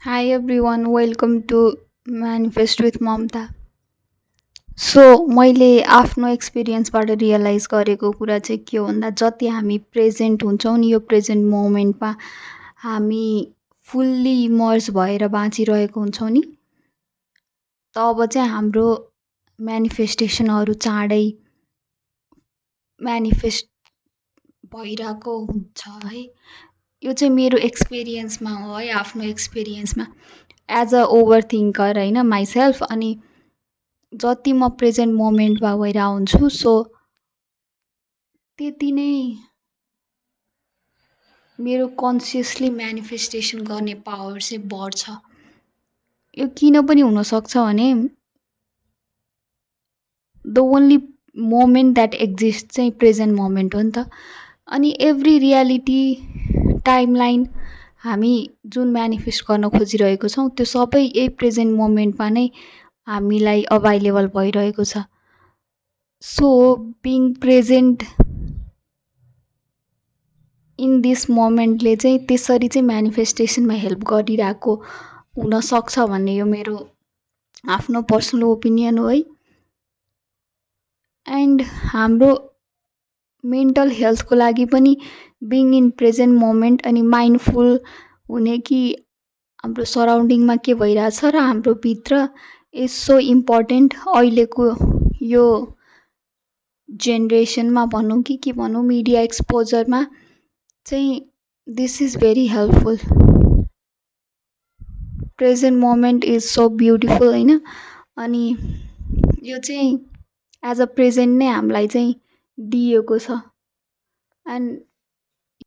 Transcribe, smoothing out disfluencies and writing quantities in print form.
Hi everyone, welcome to Manifest with Mamta. So मैले आफ्नो एक्सपिरियन्सबाट realise गरेको कुरा चाहिँ के हो भन्दा जति हामी प्रेजेन्ट हुन्छौँ नि यो प्रेजेन्ट मोमेन्टमा हामी फुल्ली इमर्स भएर बाँचिरहेको हुन्छौँ नि तब चाहिँ हाम्रो मेनिफेस्टेसनहरू चाँडै मेनिफेस्ट भइरहेको हुन्छ है। यो चाहिँ मेरो एक्सपिरियन्समा हो है, आफ्नो एक्सपिरियन्समा एज अ ओभर थिङ्कर होइन माइसेल्फ। अनि जति म प्रेजेन्ट मोमेन्टमा भएर हुन्छु सो त्यति नै मेरो कन्सियसली मेनिफेस्टेसन गर्ने पावर चाहिँ बढ्छ। यो किन पनि हुनसक्छ भने the only moment that exist चाहिँ प्रेजेन्ट मोमेन्ट हो नि त। अनि एभ्री रियालिटी टाइमलाइन हामी जुन मेनिफेस्ट गर्न खोजिरहेको छौँ त्यो सबै यही प्रेजेन्ट मोमेन्टमा नै हामीलाई अभाइलेबल भइरहेको छ। So being present in this मोमेन्टले चाहिँ त्यसरी चाहिँ मेनिफेस्टेसनमा हेल्प गरिरहेको हुनसक्छ भन्ने यो मेरो आफ्नो पर्सनल ओपिनियन हो है। एन्ड हाम्रो मेन्टल हेल्थको लागि पनि बिङ इन प्रेजेन्ट मोमेन्ट अनि माइन्डफुल हुने कि हाम्रो सराउन्डिङमा के भइरहेछ र हाम्रो भित्र इज सो इम्पोर्टेन्ट अहिलेको यो जेनेरेसनमा भनौँ कि के भनौँ मिडिया एक्सपोजरमा चाहिँ this is very helpful. Present moment is so beautiful होइन। अनि यो चाहिँ एज अ प्रेजेन्ट नै हामीलाई चाहिँ दिएको छ। एन्ड